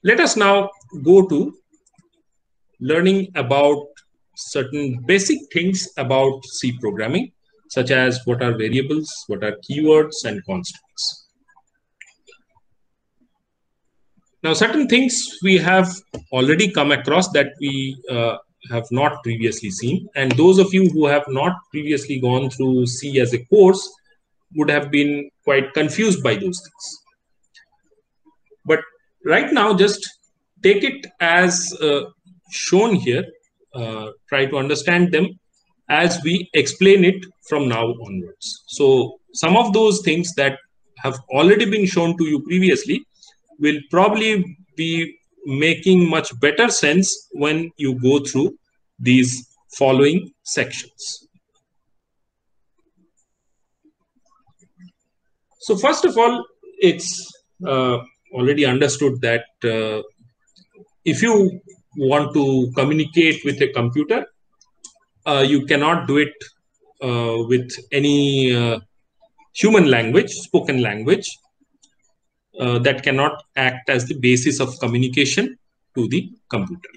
Let us now go to learning about certain basic things about C programming, such as what are variables, what are keywords, and constants. Now, certain things we have already come across that we have not previously seen. And those of you who have not previously gone through C as a course would have been quite confused by those things. But right now, just take it as shown here. Try to understand them as we explain it from now onwards. So some of those things that have already been shown to you previously will probably be making much better sense when you go through these following sections. So first of all, it's already understood that if you want to communicate with a computer, you cannot do it with any human language, spoken language, that cannot act as the basis of communication to the computer.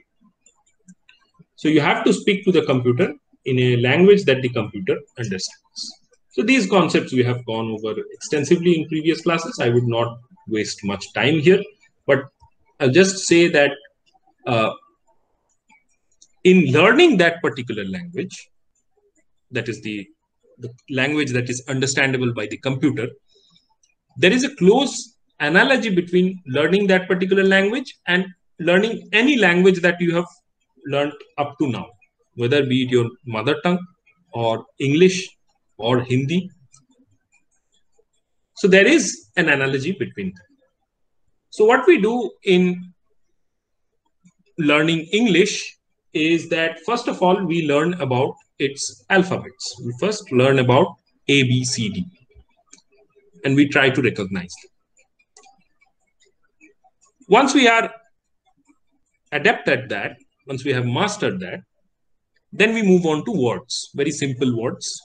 So you have to speak to the computer in a language that the computer understands. So these concepts we have gone over extensively in previous classes. I would not waste much time here, but I'll just say that in learning that particular language, that is the language that is understandable by the computer, there is a close analogy between learning that particular language and learning any language that you have learned up to now, whether be it your mother tongue or English or Hindi. So there is an analogy between them. So what we do in learning English is that first of all, we learn about its alphabets. We first learn about A, B, C, D, and we try to recognize them. Once we are adept at that, once we have mastered that, then we move on to words, very simple words.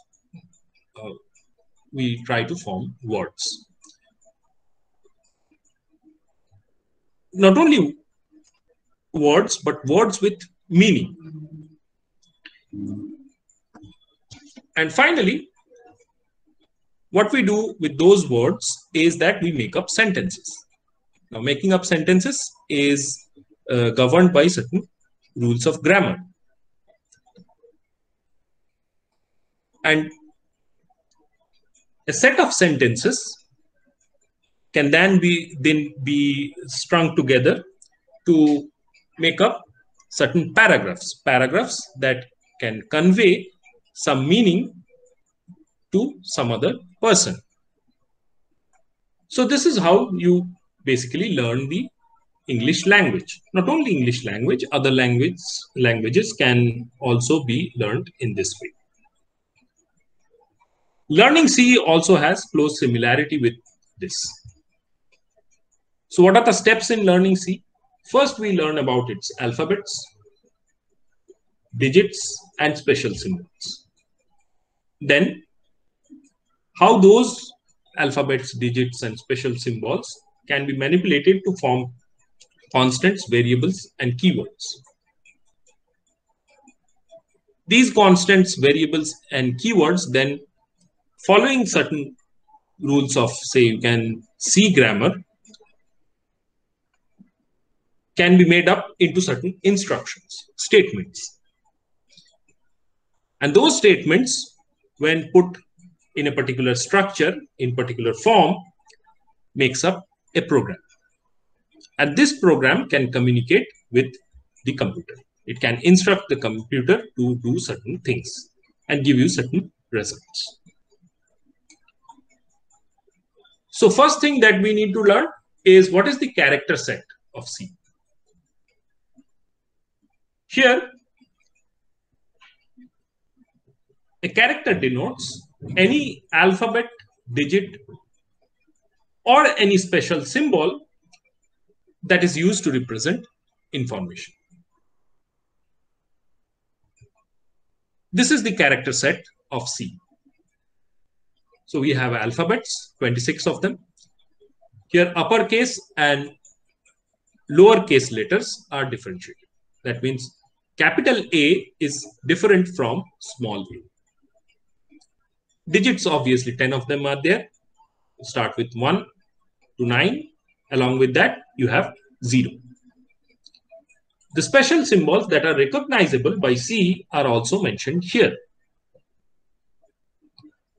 We try to form words. Not only words, but words with meaning. And finally, what we do with those words is that we make up sentences. Now, making up sentences is governed by certain rules of grammar. And a set of sentences can then be strung together to make up certain paragraphs that can convey some meaning to some other person. So this is how you basically learn the English language. Not only English language, other languages can also be learned in this way. Learning C also has close similarity with this. So what are the steps in learning C? First, we learn about its alphabets, digits, and special symbols. Then, how those alphabets, digits, and special symbols can be manipulated to form constants, variables, and keywords. These constants, variables, and keywords then, following certain rules of, say, you can C grammar, can be made up into certain instructions, statements. And those statements, when put in a particular structure, in particular form, makes up a program. And this program can communicate with the computer. It can instruct the computer to do certain things and give you certain results. So first thing that we need to learn is what is the character set of C. Here, a character denotes any alphabet, digit, or any special symbol that is used to represent information. This is the character set of C. So we have alphabets, 26 of them. Here, uppercase and lowercase letters are differentiated. That means capital A is different from small a. Digits, obviously, 10 of them are there. Start with 1 to 9. Along with that, you have 0. The special symbols that are recognizable by C are also mentioned here.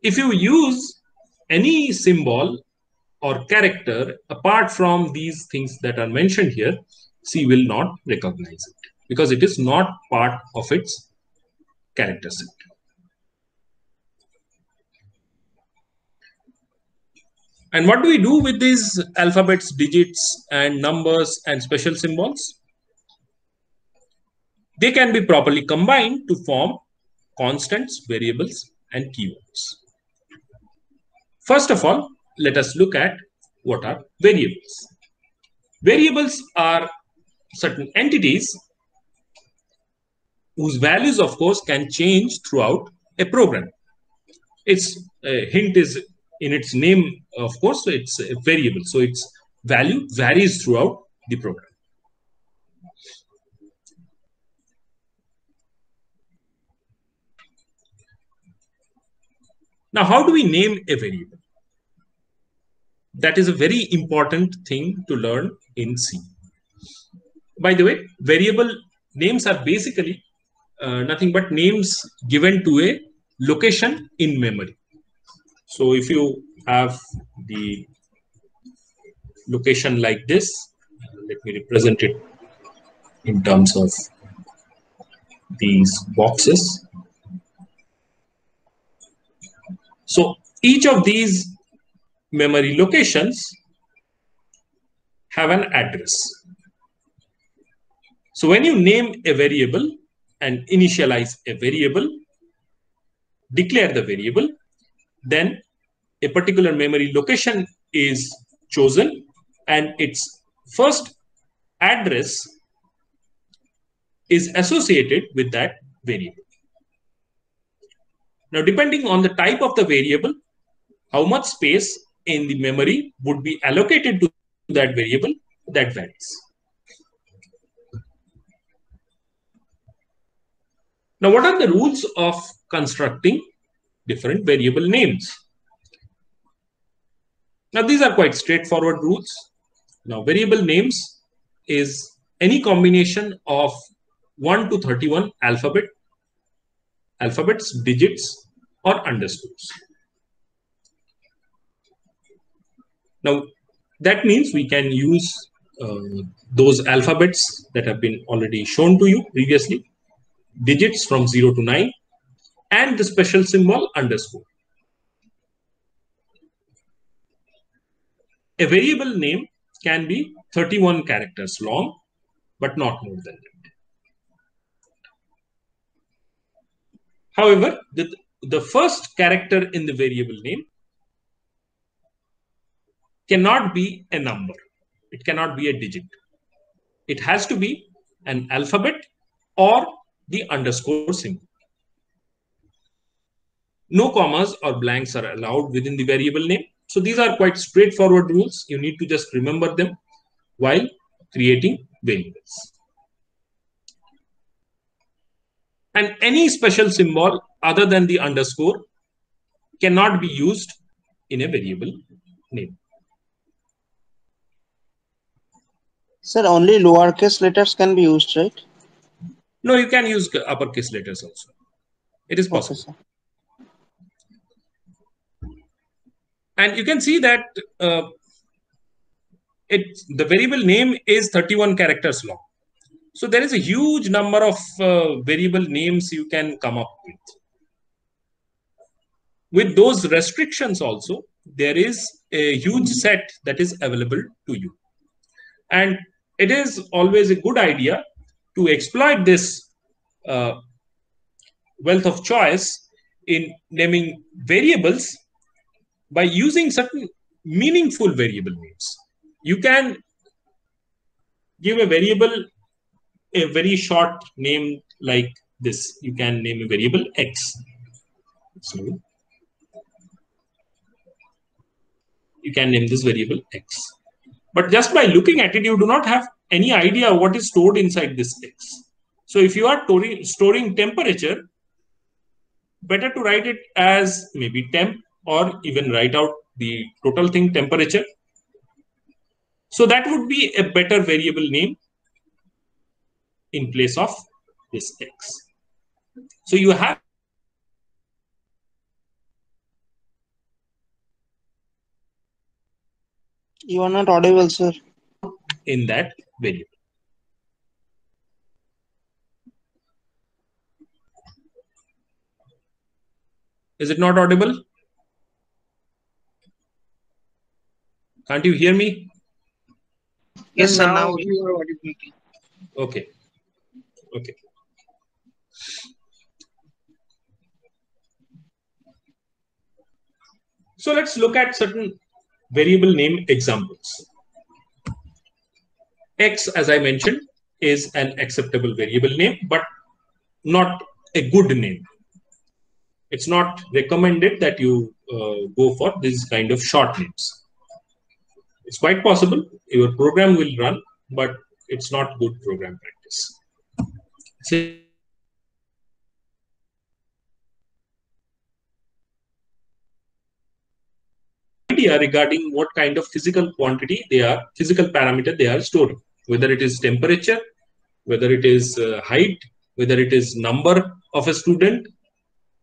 If you use any symbol or character apart from these things that are mentioned here, C will not recognize it because it is not part of its character set. And what do we do with these alphabets, digits, and numbers and special symbols? They can be properly combined to form constants, variables, and keywords. First of all, let us look at what are variables. Variables are certain entities whose values, of course, can change throughout a program. Its hint is in its name, of course, so it's a variable. So its value varies throughout the program. Now, how do we name a variable? That is a very important thing to learn in C. By the way, variable names are basically nothing but names given to a location in memory. So if you have the location like this, let me represent it in terms of these boxes. So each of these memory locations have an address. So when you name a variable and initialize a variable, declare the variable, then a particular memory location is chosen and its first address is associated with that variable. Now, depending on the type of the variable, how much space in the memory would be allocated to that variable, that varies. Now, what are the rules of constructing different variable names? Now, these are quite straightforward rules. Now, variable names is any combination of 1 to 31 alphabets, digits, or underscores. Now, that means we can use those alphabets that have been already shown to you previously, digits from 0 to 9, and the special symbol underscore. A variable name can be 31 characters long, but not more than that. However, the first character in the variable name cannot be a number. It cannot be a digit. It has to be an alphabet or the underscore symbol. No commas or blanks are allowed within the variable name. So these are quite straightforward rules. You need to just remember them while creating variables. And any special symbol other than the underscore cannot be used in a variable name. Sir, only lowercase letters can be used, right? No, you can use uppercase letters also. It is possible. Okay, sir. And you can see that the variable name is 31 characters long. So there is a huge number of variable names you can come up with. With those restrictions also, there is a huge set that is available to you. And it is always a good idea to exploit this wealth of choice in naming variables by using certain meaningful variable names. You can give a variable a very short name like this. You can name a variable X. So you can name this variable X. But just by looking at it, you do not have any idea what is stored inside this X. So if you are storing temperature, better to write it as maybe temp, or even write out the total thing, temperature. So that would be a better variable name in place of this X. So you have You are not audible, sir. in that variable. Is it not audible? Can't you hear me? Yes, sir. Now Now you are audible. Okay. Okay. So let's look at certain variable name examples. X, as I mentioned, is an acceptable variable name, but not a good name. It's not recommended that you go for this kind of short names. It's quite possible your program will run, but it's not good program practice. Idea regarding what kind of physical quantity physical parameter they are storing, whether it is temperature, whether it is height, whether it is number of a student.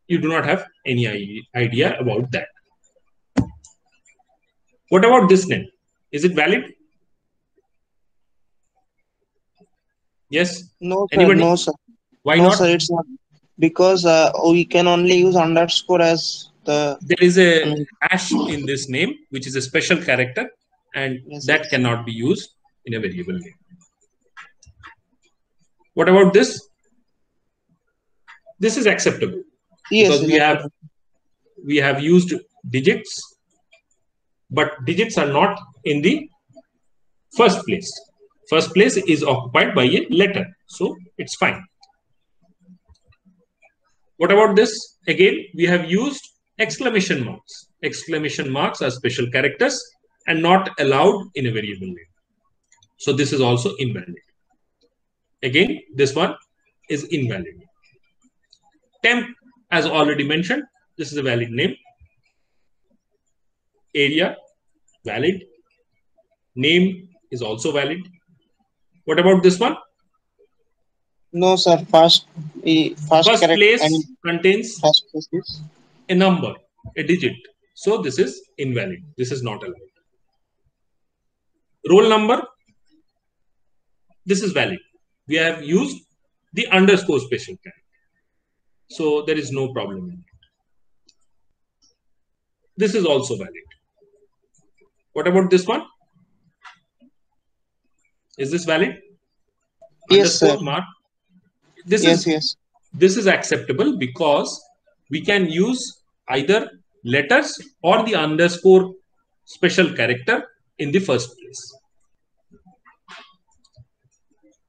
You do not have any idea about that. What about this name? Is it valid? Yes? no, sir. Anybody? No, sir. Why No, not? sir. It's not, because we can only use underscore as the. There is a hash in this name, which is a special character, and Yes, that yes. cannot be used in a variable name. What about this? This is acceptable Yes, because yes, we have used digits, but digits are not in the first place. First place is occupied by a letter, so it's fine. What about this? Again, we have used exclamation marks. Exclamation marks are special characters and not allowed in a variable name. So this is also invalid. Again, this one is invalid. Temp, as already mentioned, this is a valid name. Area, valid. Name is also valid. What about this one? No, sir. First First character. place contains First place is. a number, a digit. So this is invalid. This is not allowed. Roll number, this is valid. We have used the underscore special character. So there is no problem in it. This is also valid. What about this one? Is this valid? Yes, Underscore sir. mark. Yes. This is acceptable because we can use either letters or the underscore special character in the first place.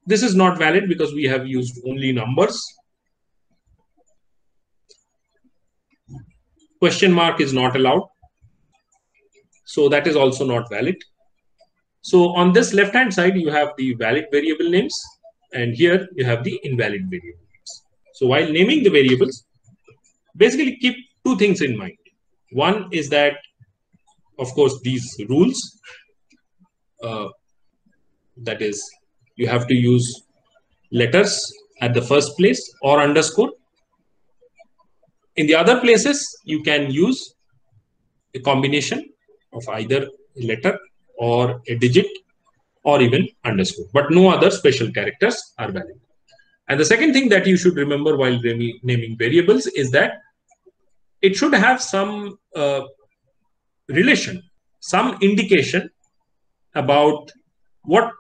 This is not valid because we have used only numbers. Question mark is not allowed. So that is also not valid. So on this left hand side, you have the valid variable names, and here you have the invalid variable names. So while naming the variables, basically keep two things in mind. One is that, of course, these rules, that is, you have to use letters at the first place or underscore. In the other places, you can use a combination of either a letter or a digit or even underscore, but no other special characters are valid. And the second thing that you should remember while naming variables is that it should have some relation, some indication about what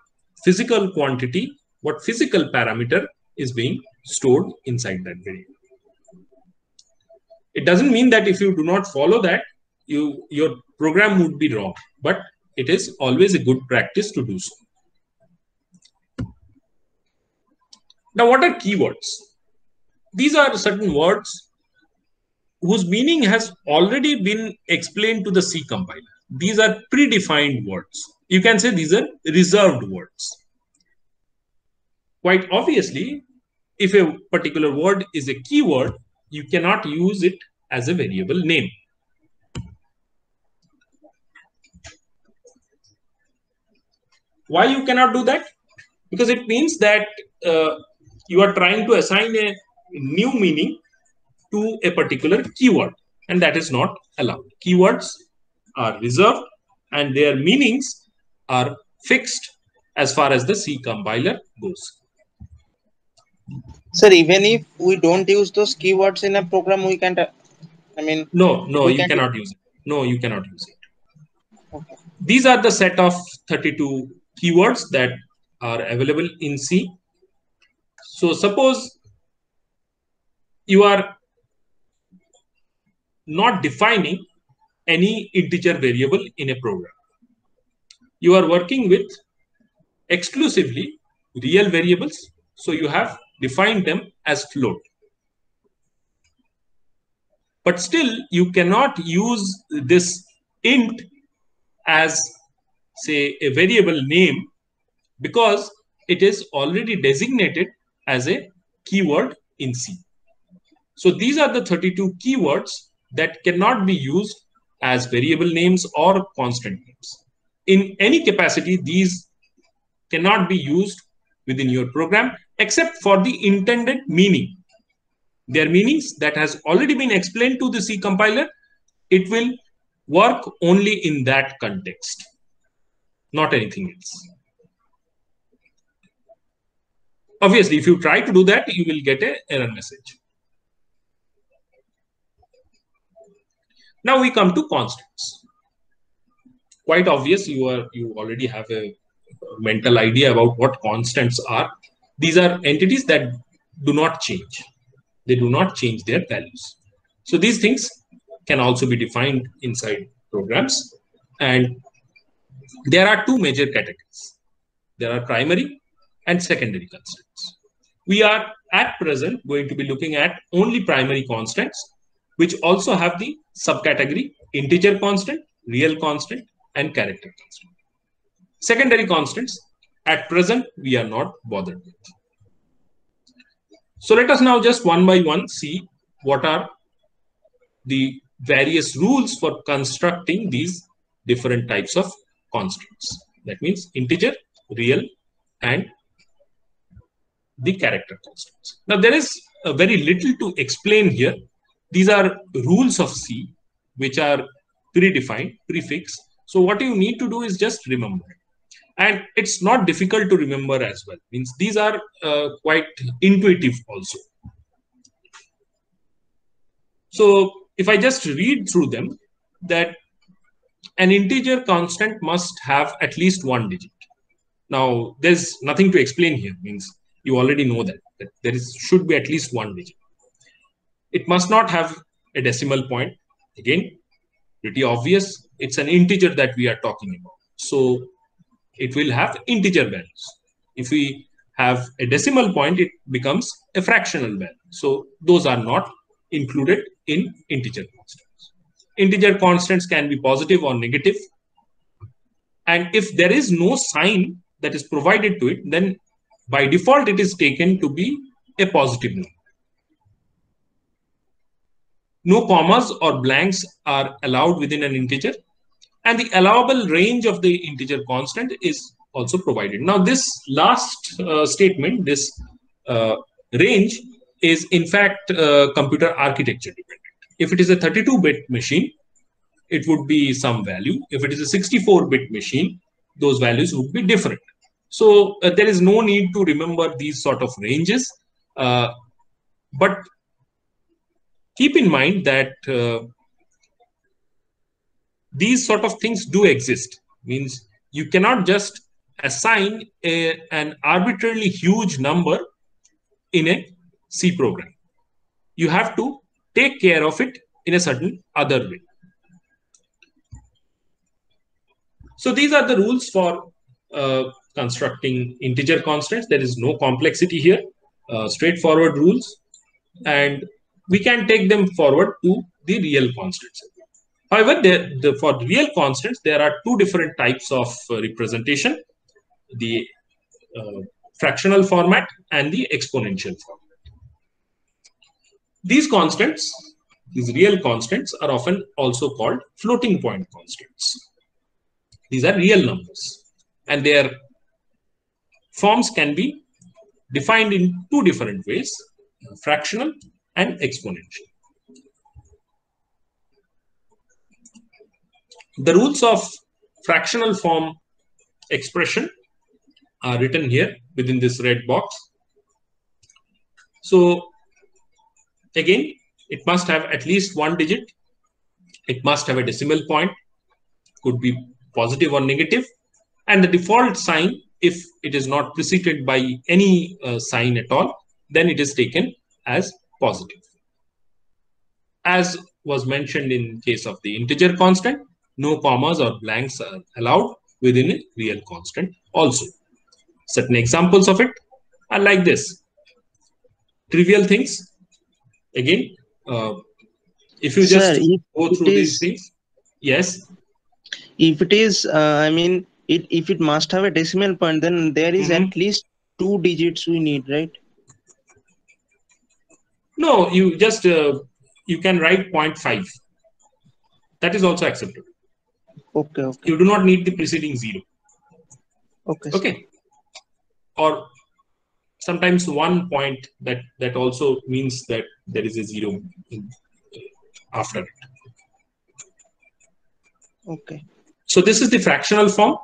physical quantity, what physical parameter is being stored inside that variable. It doesn't mean that if you do not follow that, your program would be wrong, but it is always a good practice to do so. Now, what are keywords? These are certain words whose meaning has already been explained to the C compiler. These are predefined words. You can say these are reserved words. quite obviously, if a particular word is a keyword, you cannot use it as a variable name. Why you cannot do that? Because it means that you are trying to assign a new meaning to a particular keyword, and that is not allowed. Keywords are reserved and their meanings are fixed as far as the C compiler goes. Sir, even if we don't use those keywords in a program, we can't. No, we you can. cannot use it. No, you cannot use it. Okay. These are the set of 32 keywords that are available in C. So suppose you are not defining any integer variable in a program. You are working with exclusively real variables. So you have defined them as float. But still, you cannot use this int as, say, a variable name because it is already designated as a keyword in C. So these are the 32 keywords that cannot be used as variable names or constant names. In any capacity, these cannot be used within your program except for the intended meaning. Their meanings that has already been explained to the C compiler, it will work only in that context, not anything else. Obviously, if you try to do that, you will get an error message. Now we come to constants. Quite obvious, you already have a mental idea about what constants are. These are entities that do not change. They do not change their values. So these things can also be defined inside programs. And there are two major categories. There are primary and secondary constants. We are at present going to be looking at only primary constants, which also have the subcategory integer constant, real constant, and character constant. Secondary constants, at present, we are not bothered with. So let us now just one by one see what are the various rules for constructing these different types of constants. That means integer, real, and the character constants. Now, there is very little to explain here. These are rules of C, which are predefined, prefixed. So what you need to do is just remember. And it's not difficult to remember as well. Means these are quite intuitive also. So if I just read through them, that an integer constant must have at least one digit. Now, there's nothing to explain here. Means you already know that there should be at least one digit. It must not have a decimal point. Again, pretty obvious. It's an integer that we are talking about. So it will have integer values. If we have a decimal point, it becomes a fractional value. So those are not included in integer constants. Integer constants can be positive or negative. And if there is no sign that is provided to it, then by default, it is taken to be a positive number. No commas or blanks are allowed within an integer. And the allowable range of the integer constant is also provided. Now, this last statement, this range, is in fact computer architecture dependent. If it is a 32-bit machine, it would be some value. If it is a 64-bit machine, those values would be different. So there is no need to remember these sort of ranges. But keep in mind that these sort of things do exist. Means you cannot just assign an arbitrarily huge number in a C program. You have to take care of it in a certain other way. So these are the rules for constructing integer constants. There is no complexity here, straightforward rules, and we can take them forward to the real constants. However, for real constants, there are two different types of representation. The fractional format and the exponential format. These constants, these real constants, are often also called floating point constants. These are real numbers, and their forms can be defined in two different ways: fractional and exponential. The rules of fractional form expression are written here within this red box. So again, it must have at least one digit. It must have a decimal point, could be positive or negative, and the default sign, if it is not preceded by any sign at all, then it is taken as positive. As was mentioned in case of the integer constant, no commas or blanks are allowed within a real constant also. Certain examples of it are like this. Trivial things. Again, if you just go through these things. Yes. If it is, I mean, if it must have a decimal point, then there is at least 2 digits we need, right? No, you just you can write 0.5. That is also acceptable. Okay. You do not need the preceding 0. Okay. Or sometimes 1 point, that also means that there is a 0 after it. Okay. So this is the fractional form.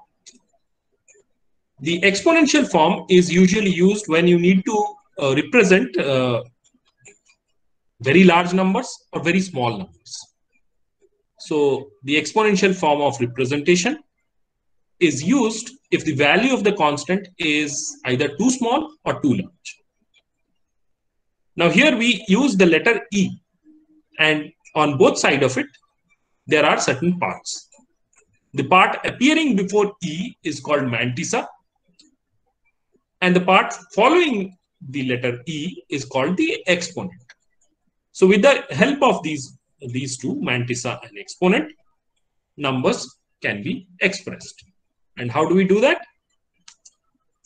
The exponential form is usually used when you need to represent very large numbers or very small numbers. So the exponential form of representation is used if the value of the constant is either too small or too large. Now here we use the letter E, and on both sides of it, there are certain parts. The part appearing before E is called mantissa, and the part following the letter E is called the exponent. So with the help of these two, mantissa and exponent, numbers can be expressed. And how do we do that?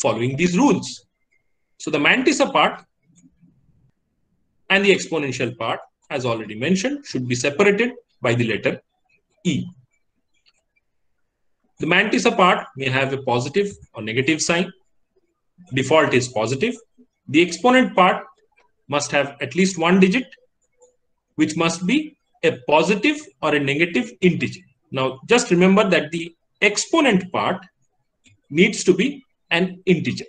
Following these rules. So the mantissa part and the exponential part, as already mentioned, should be separated by the letter E. The mantissa part may have a positive or negative sign. Default is positive. The exponent part must have at least one digit, which must be a positive or a negative integer. Now, just remember that the exponent part needs to be an integer.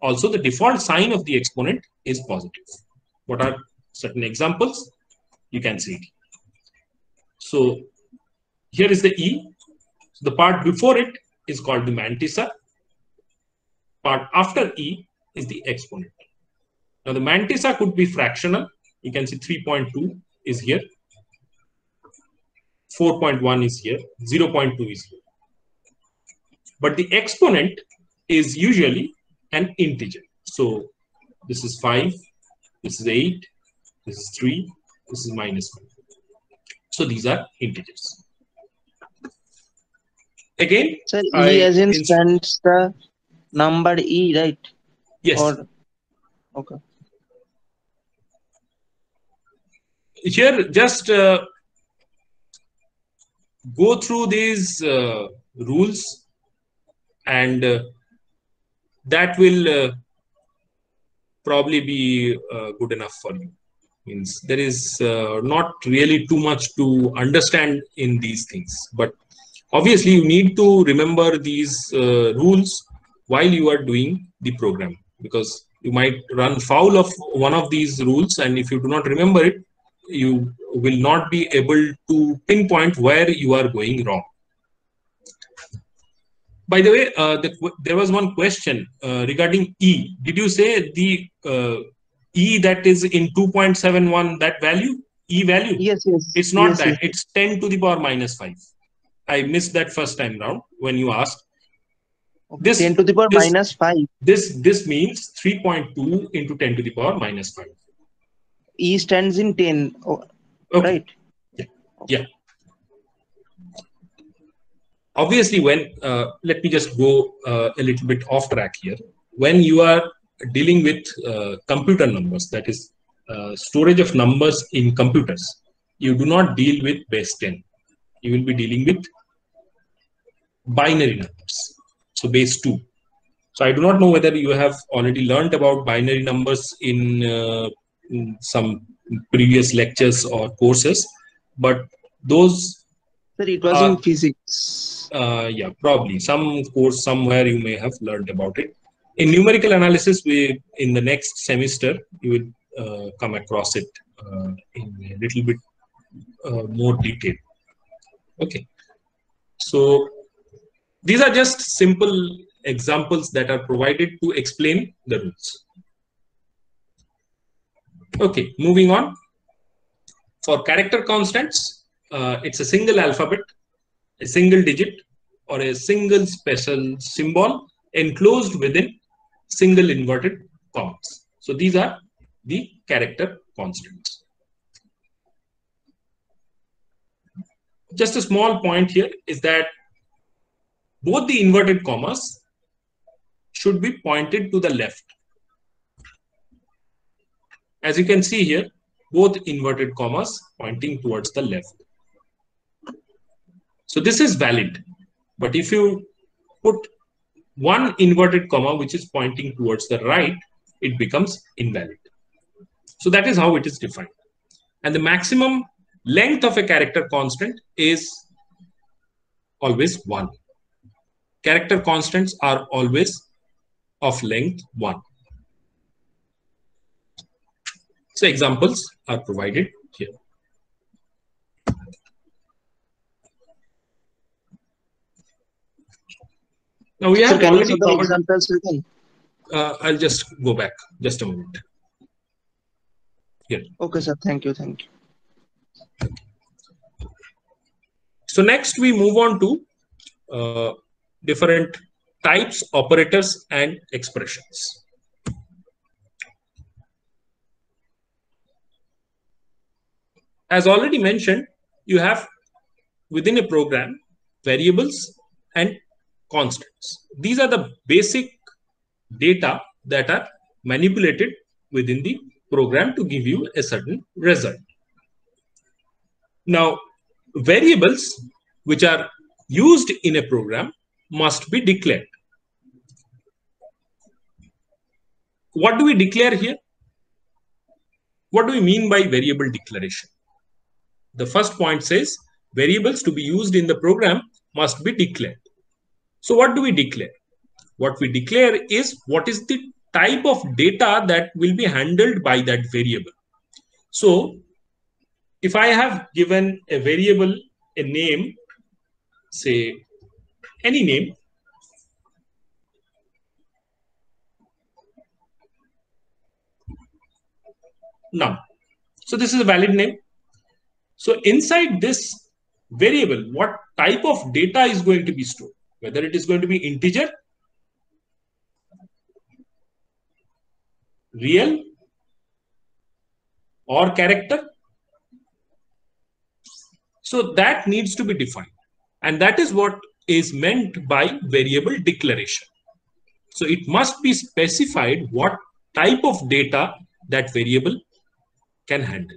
Also, the default sign of the exponent is positive. What are certain examples? You can see it. So here is the E. So the part before it is called the mantissa. Part after E is the exponent. Now the mantissa could be fractional. You can see 3.2 is here. 4.1 is here. 0.2 is here. But the exponent is usually an integer. So this is 5, this is 8, this is 3, this is -1. So these are integers. Again, so E as in stands the number E, right? Yes. Okay. Here, just go through these rules, and that will probably be good enough for you. Means there is not really too much to understand in these things, but obviously you need to remember these rules while you are doing the program, because you might run foul of one of these rules, and if you do not remember it, you will not be able to pinpoint where you are going wrong. By the way, there was one question regarding E. Did you say the E that is in 2.71, that value, E value? Yes. It's not yes, that. Yes. It's 10 to the power -5. I missed that first time round when you asked. Okay. 10 to the power -5. This means 3.2 into 10 to the power -5. E stands in 10. Oh, okay. Right. Yeah. obviously, when let me just go a little bit off track here. When you are dealing with computer numbers, that is storage of numbers in computers, you do not deal with base 10. You will be dealing with binary numbers, so base 2. So I do not know whether you have already learned about binary numbers in some previous lectures or courses, but those Sir, it was in physics. yeah, probably some course somewhere you may have learned about it. In numerical analysis, we in the next semester you will come across it in a little bit more detail. Okay, so these are just simple examples that are provided to explain the rules. Okay, moving on. For character constants, it's a single alphabet, a single digit, or a single special symbol enclosed within single inverted commas. So these are the character constants. Just a small point here is that both the inverted commas should be pointed to the left. As you can see here, both inverted commas pointing towards the left. So this is valid. But if you put one inverted comma which is pointing towards the right, it becomes invalid. So that is how it is defined. And the maximum length of a character constant is always 1. Character constants are always of length 1. So examples are provided here. Now we have already covered examples written. I'll just go back just a moment. Here. Okay, sir. Thank you. Thank you. So next we move on to different types, operators, and expressions. As already mentioned, you have within a program variables and constants. These are the basic data that are manipulated within the program to give you a certain result. Now, variables which are used in a program must be declared. What do we declare here? What do we mean by variable declaration? The first point says variables to be used in the program must be declared. So what do we declare? What we declare is what is the type of data that will be handled by that variable. So if I have given a variable a name, say any name, num. So this is a valid name. So inside this variable, what type of data is going to be stored? Whether it is going to be integer, real, or character. So that needs to be defined. And that is what is meant by variable declaration. So it must be specified what type of data that variable can handle.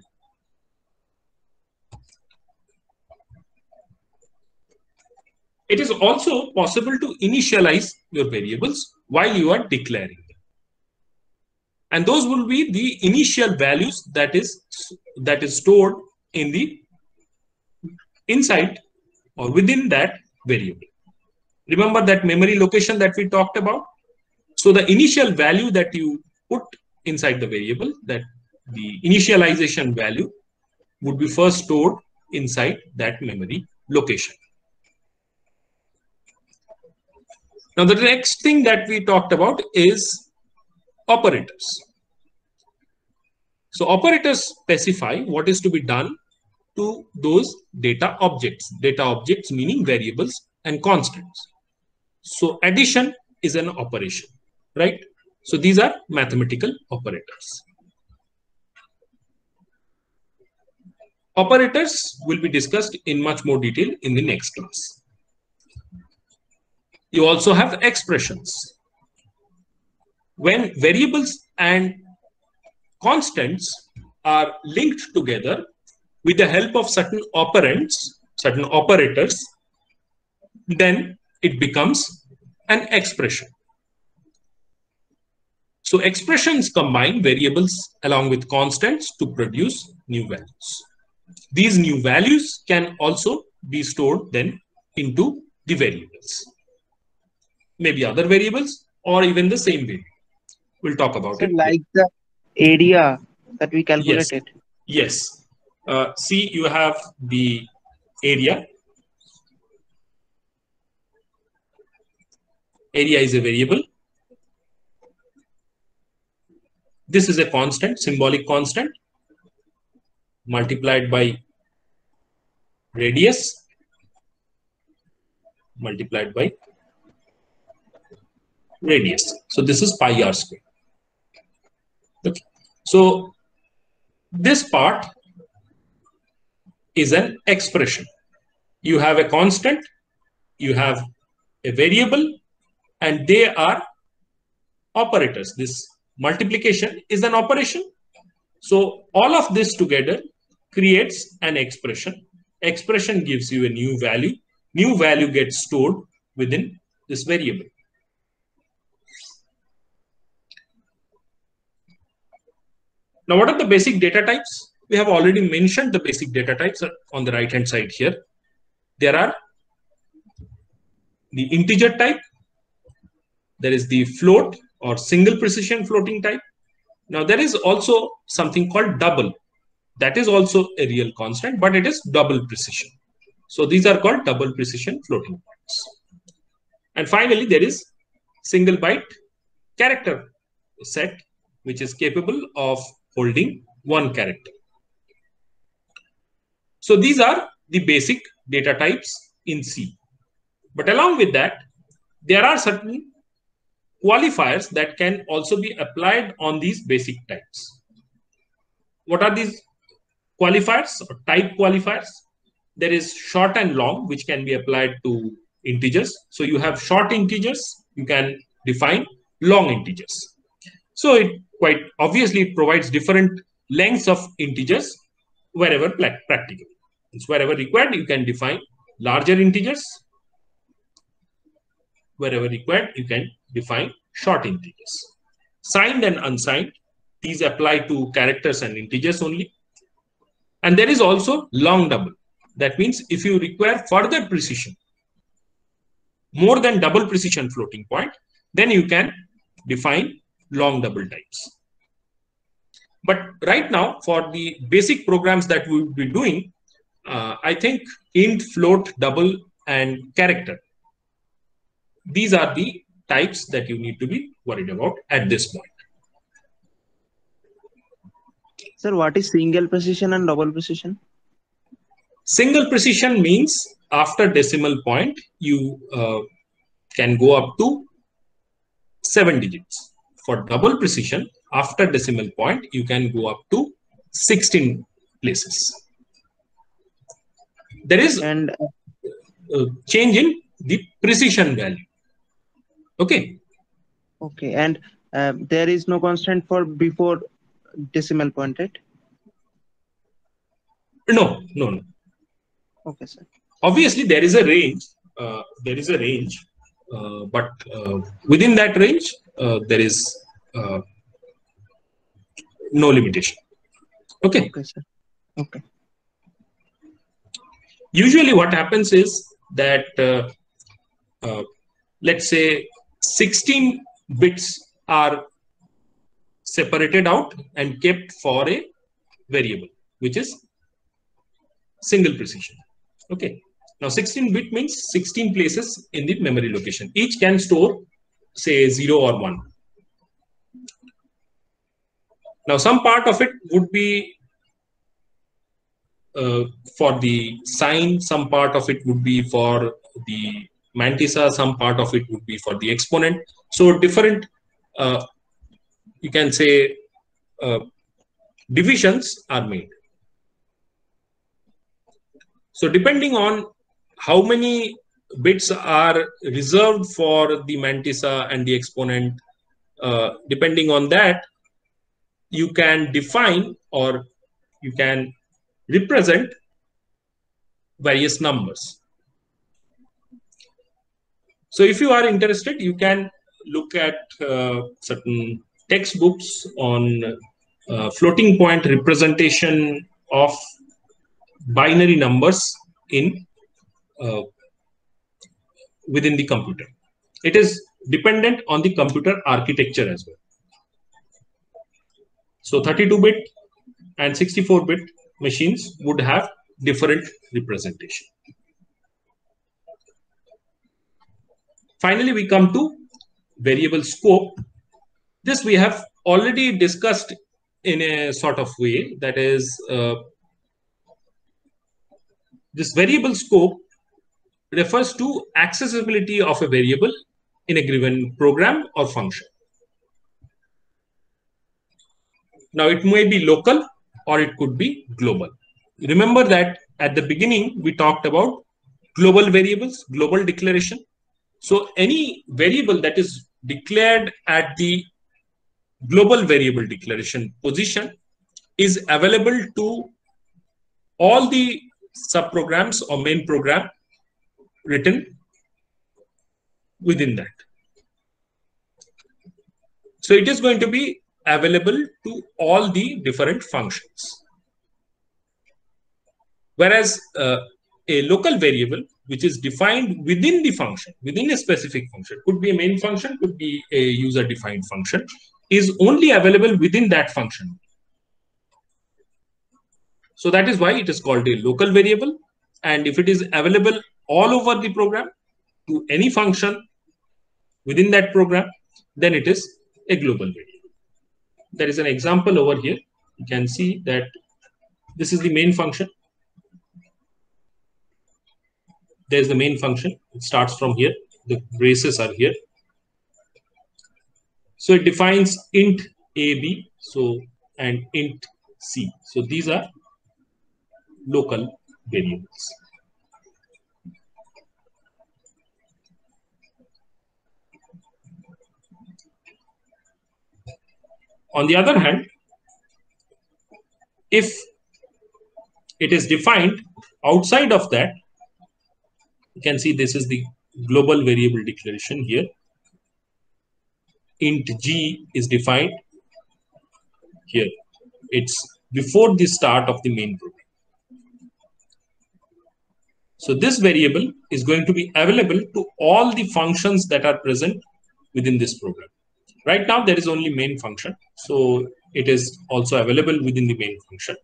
It is also possible to initialize your variables while you are declaring them. And those will be the initial values that is stored in the inside or within that variable. Remember that memory location that we talked about? So the initial value that you put inside the variable, that the initialization value would be first stored inside that memory location. Now the next thing that we talked about is operators. So operators specify what is to be done to those data objects. Data objects meaning variables and constants. So addition is an operation, right? So these are mathematical operators. Operators will be discussed in much more detail in the next class. You also have expressions. When variables and constants are linked together with the help of certain operands, certain operators, then it becomes an expression. So expressions combine variables along with constants to produce new values. These new values can also be stored then into the variables. Maybe other variables or even the same variable. We'll talk about So it later. like the area that we Yes. calculated. Yes. See, you have the area. Area is a variable. This is a constant, symbolic constant, multiplied by radius, multiplied by radius. So this is pi r square. Okay. So this part is an expression. You have a constant, you have a variable, and they are operators. This multiplication is an operation. So all of this together creates an expression. Expression gives you a new value. New value gets stored within this variable. Now, what are the basic data types? We have already mentioned the basic data types on the right-hand side here. There are the integer type. There is the float or single precision floating type. Now, there is also something called double. That is also a real constant, but it is double precision. So these are called double precision floating points. And finally, there is single byte character set, which is capable of holding one character. So these are the basic data types in C. But along with that, there are certain qualifiers that can also be applied on these basic types. What are these qualifiers or type qualifiers? There is short and long, which can be applied to integers. So you have short integers, you can define long integers. So it quite obviously it provides different lengths of integers wherever practical. It's wherever required, you can define larger integers. Wherever required, you can define short integers. Signed and unsigned, these apply to characters and integers only. And there is also long double. That means if you require further precision, more than double precision floating point, then you can define long double types. But right now, for the basic programs that we will be doing, I think int, float, double, and character, these are the types that you need to be worried about at this point. Sir, what is single precision and double precision? Single precision means after decimal point, you can go up to 7 digits. For double precision, after decimal point, you can go up to 16 places. There is a change in the precision value. Okay. Okay, and there is no constant for before decimal point, right? No. Okay, sir. Obviously, there is a range. But within that range, there is no limitation. Okay. Okay, sir. Okay. Usually, what happens is that let's say 16 bits are separated out and kept for a variable, which is single precision. Okay. Now, 16-bit means 16 places in the memory location. Each can store, say, 0 or 1. Now, some part of it would be for the sign, some part of it would be for the mantissa, some part of it would be for the exponent. So, different, you can say, divisions are made. So, depending on how many bits are reserved for the mantissa and the exponent. Depending on that, you can define or you can represent various numbers. So if you are interested, you can look at certain textbooks on floating point representation of binary numbers in within the computer. It is dependent on the computer architecture as well. So 32-bit and 64-bit machines would have different representation. Finally, we come to variable scope. This we have already discussed in a sort of way, that is, this variable scope refers to accessibility of a variable in a given program or function. Now, it may be local or it could be global. Remember that at the beginning, we talked about global variables, global declaration. So any variable that is declared at the global variable declaration position is available to all the subprograms or main program written within that. So it is going to be available to all the different functions. Whereas a local variable, which is defined within the function, within a specific function, could be a main function, could be a user-defined function, is only available within that function. So that is why it is called a local variable. And if it is available all over the program to any function within that program, then it is a global variable. There is an example over here. You can see that this is the main function. There's the main function. It starts from here. The braces are here. So it defines int AB, and int C. So these are local variables. On the other hand, if it is defined outside of that, you can see this is the global variable declaration here. Int G is defined here. It's before the start of the main program. So this variable is going to be available to all the functions that are present within this program. Right now, there is only main function. So it is also available within the main function.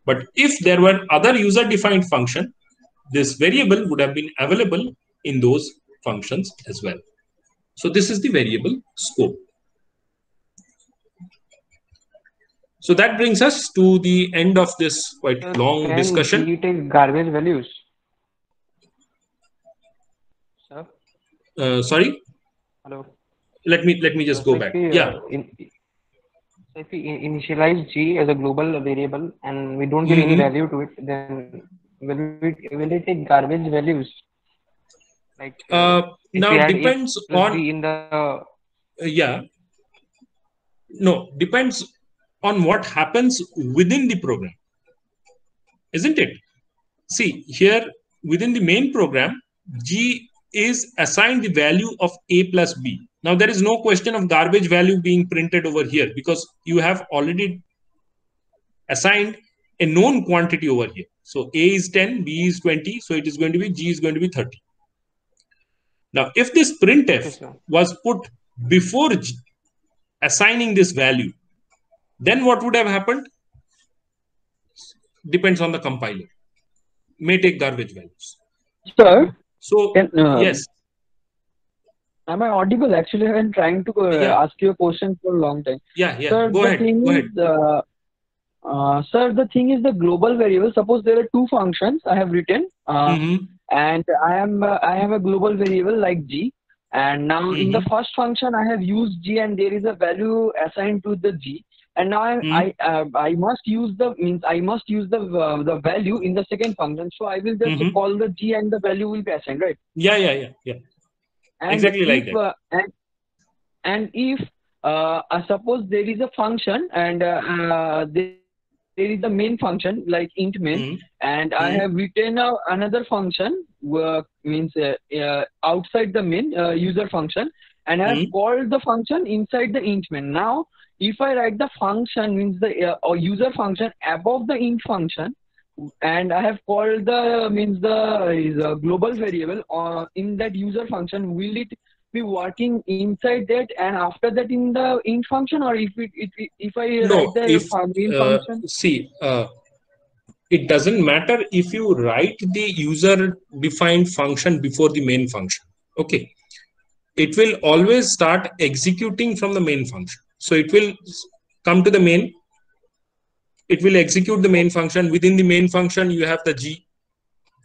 But if there were other user-defined function, this variable would have been available in those functions as well. So this is the variable scope. So that brings us to the end of this quite long discussion. Can G take garbage values? Sir? Sorry? Hello. Let me just go back. Yeah. If we initialize G as a global variable and we don't give any value to it, then will it take garbage values? Like now depends on in the no, depends on what happens within the program, isn't it? See here within the main program, G is assigned the value of A plus B. Now there is no question of garbage value being printed over here because you have already assigned a known quantity over here. So A is 10, B is 20, so it is going to be G is going to be 30. Now if this printf was put before G, assigning this value, then what would have happened? Depends on the compiler. May take garbage values. Sir, so yes. Am I audible? Actually, I've been trying to ask you a question for a long time. Yeah. Sir, go ahead. Sir, the thing is the global variable. Suppose there are two functions I have written, and I have a global variable like G. And now in the first function, I have used G and there is a value assigned to the G. and now I must use the value in the second function. So I will just call the G and the value will be assigned, right? Yeah. And exactly like that. And if suppose there is a function and there is the main function like int main, and I have written another function outside the main user function, and I have called the function inside the int main. Now if I write the function or user function above the int function, and I have called the global variable in that user function, will it be working inside that and after that in the int function, or if I write the main function? See, it doesn't matter if you write the user defined function before the main function. Okay, it will always start executing from the main function. So it will come to the main, it will execute the main function. Within the main function you have the G,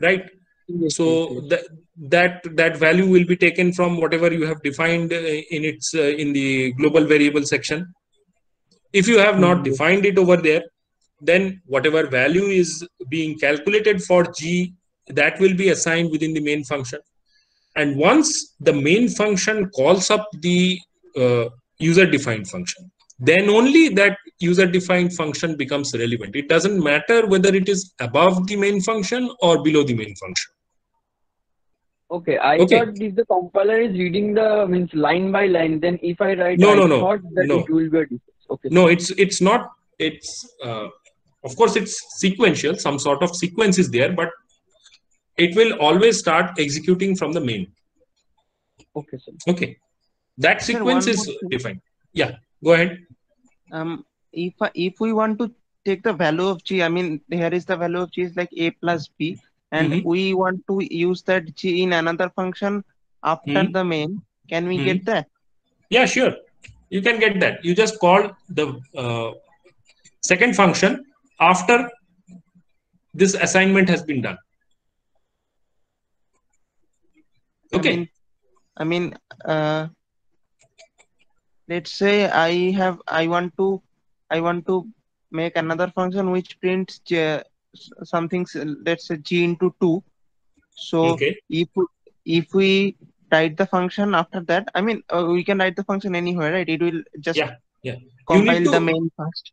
right? So that value will be taken from whatever you have defined in the global variable section. If you have not defined it over there, then whatever value is being calculated for G, that will be assigned within the main function. And once the main function calls up the user defined function, then only that user defined function becomes relevant. It doesn't matter whether it is above the main function or below the main function. Okay, I thought if the compiler is reading the line by line, then if I write, thought that it will be a difference. Okay. No, it's not. It's of course it's sequential. Some sort of sequence is there, but it will always start executing from the main. Okay, sir. Okay, that sequence is defined. Yeah, go ahead. If we want to take the value of G, I mean, here is the value of G is like A plus B, and we want to use that G in another function after the main. Can we get that? Yeah, sure. You can get that. You just call the second function after this assignment has been done. Okay. I mean, let's say I want to make another function which prints something, let's say G into 2. So if we write the function after that, I mean, we can write the function anywhere, right? It will just compile the main first.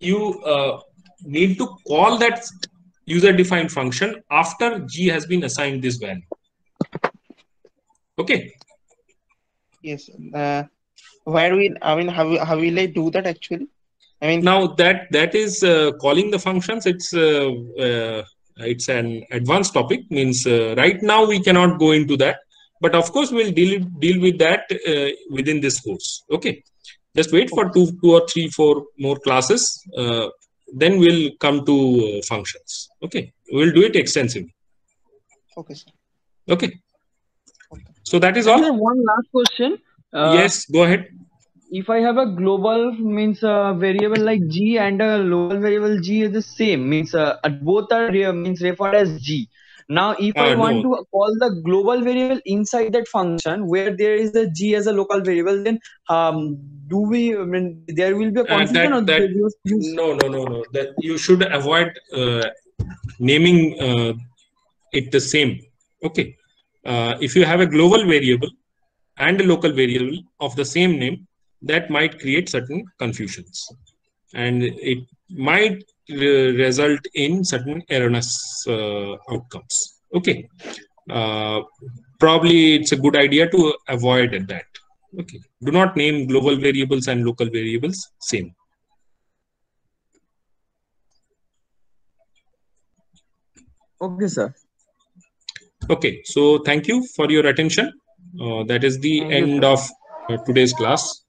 You need to call that user defined function after G has been assigned this value. Okay. Yes. Where will how will I do that actually? I mean, now that is calling the functions. It's an advanced topic. Means right now we cannot go into that, but of course we'll deal with that within this course. Okay, just wait for two or three, 4 more classes. Then we'll come to functions. Okay, we'll do it extensively. Okay, sir. Okay. So that is all. One last question. Yes, go ahead. If I have a global variable like G and a local variable G is the same, both are referred as G. Now if I want to call the global variable inside that function where there is a G as a local variable, then there will be a confusion No. That you should avoid naming it the same. Okay. If you have a global variable and a local variable of the same name, that might create certain confusions, and it might result in certain erroneous outcomes. Okay, probably it's a good idea to avoid that. Okay, do not name global variables and local variables same. Okay, sir. Okay, so thank you for your attention. That is the end of today's class.